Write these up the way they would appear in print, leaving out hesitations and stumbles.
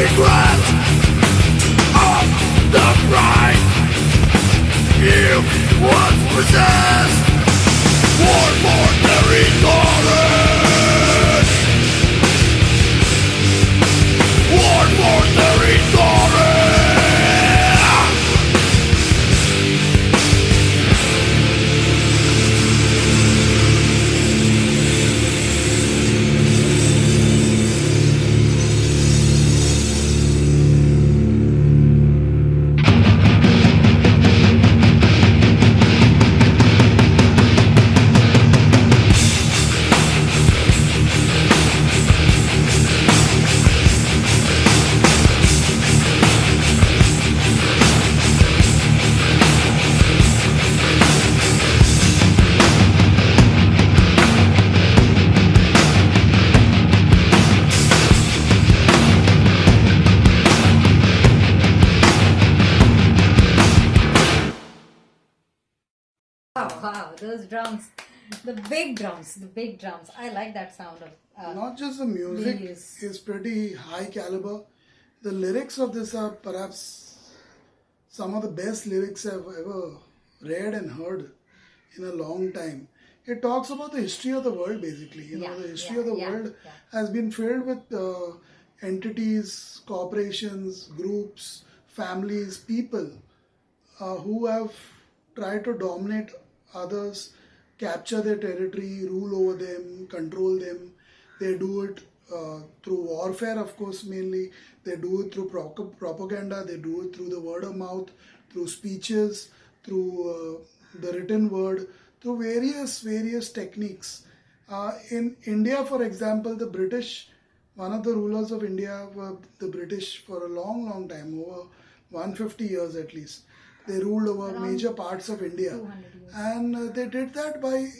regret of the pride you once possessed. One more territory. One more territory. Wow, those drums, the big drums. I like that sound of. Not just the music Yes. is pretty high caliber. The lyrics of this are perhaps some of the best lyrics I've ever read and heard in a long time. It talks about the history of the world basically. The history of the world has been filled with entities, corporations, groups, families, people who have tried to dominate others, capture their territory, rule over them, control them. They do it through warfare, of course, mainly. They do it through propaganda. They do it through the word of mouth, through speeches, through the written word, through various techniques. In India, for example, the British, one of the rulers of India were the British for a long time, over 150 years at least. They ruled over major parts of India. 200 years. And they did that by,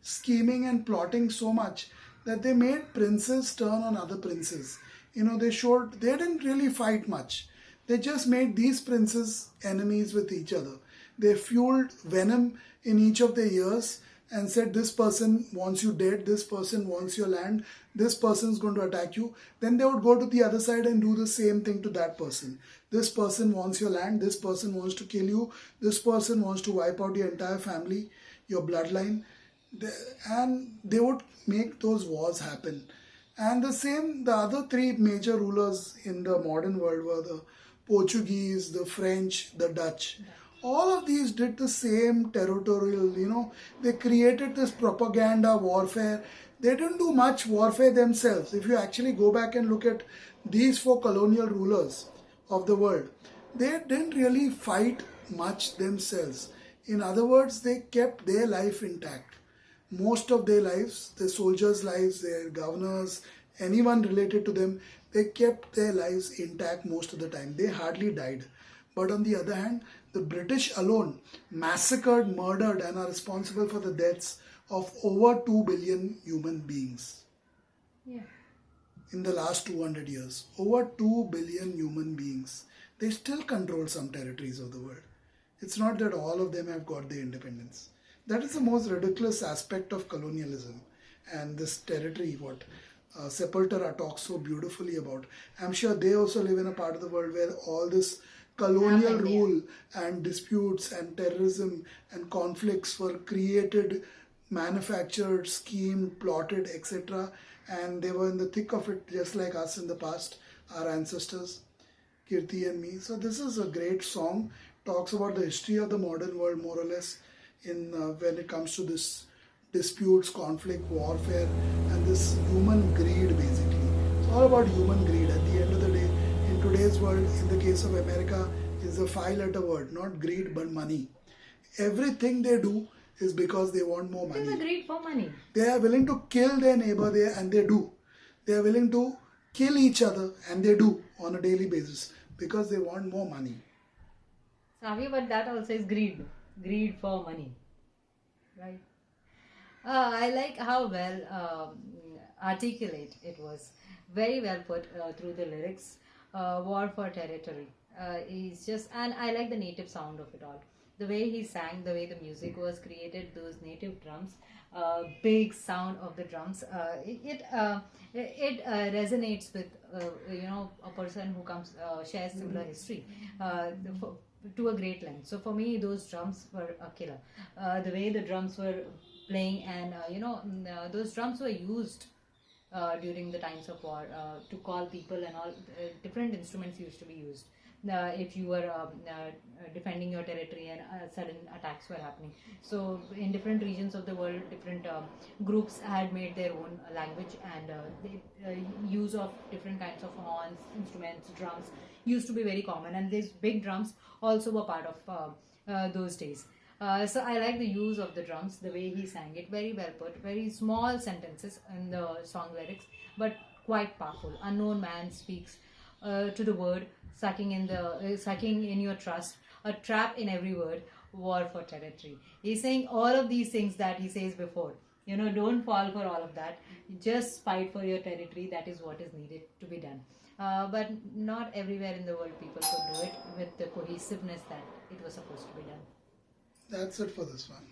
scheming and plotting so much that they made princes turn on other princes. They didn't really fight much. They just made these princes enemies with each other. They fueled venom in each of their ears and said, this person wants you dead, this person wants your land, this person's going to attack you. Then they would go to the other side and do the same thing to that person. This person wants your land, this person wants to kill you, this person wants to wipe out your entire family, your bloodline. And they would make those wars happen. And the other three major rulers in the modern world were the Portuguese, the French, the Dutch. All of these did the same territorial, they created this propaganda warfare. They didn't do much warfare themselves. If you actually go back and look at these four colonial rulers of the world, they didn't really fight much themselves. In other words, they kept their life intact. Most of their lives, their soldiers' lives, their governors, anyone related to them, they kept their lives intact most of the time. They hardly died. But on the other hand, the British alone massacred, murdered, and are responsible for the deaths of over 2 billion human beings. Yeah. In the last 200 years. Over 2 billion human beings. They still control some territories of the world. It's not that all of them have got their independence. That is the most ridiculous aspect of colonialism. And this territory, what Sepultura talks so beautifully about. I'm sure they also live in a part of the world where all this colonial rule and disputes and terrorism and conflicts were created, manufactured, schemed, plotted, etc. And they were in the thick of it just like us in the past, our ancestors, Kirti and me. So this is a great song, talks about the history of the modern world more or less in when it comes to this disputes, conflict, warfare and this human greed basically. It's all about human greed at the end of the day. In today's world, in the case of America, is a 5-letter word, not greed but money. Everything they do is because they want more money. There's a greed for money. They are willing to kill their neighbor there, and they do. They are willing to kill each other, and they do on a daily basis because they want more money. Savi, but that also is greed. Greed for money. Right? I like how well articulate it was. Very well put through the lyrics. War for territory. He's just, and I like the native sound of it all. The way he sang, the way the music was created, those native drums. big sound of the drums. It resonates with a person who comes shares similar history to a great length. So for me, those drums were a killer. The way the drums were playing, and those drums were used during the times of war to call people, and all different instruments used to be used if you were defending your territory and sudden attacks were happening. So in different regions of the world, different groups had made their own language, and the use of different kinds of horns, instruments, drums used to be very common, and these big drums also were part of those days. So I like the use of the drums, the way he sang it, very well put, very small sentences in the song lyrics, but quite powerful. Unknown man speaks to the word, sucking in your trust, a trap in every word, war for territory. He's saying all of these things that he says before. Don't fall for all of that. Just fight for your territory. That is what is needed to be done. But not everywhere in the world people could do it with the cohesiveness that it was supposed to be done. That's it for this one.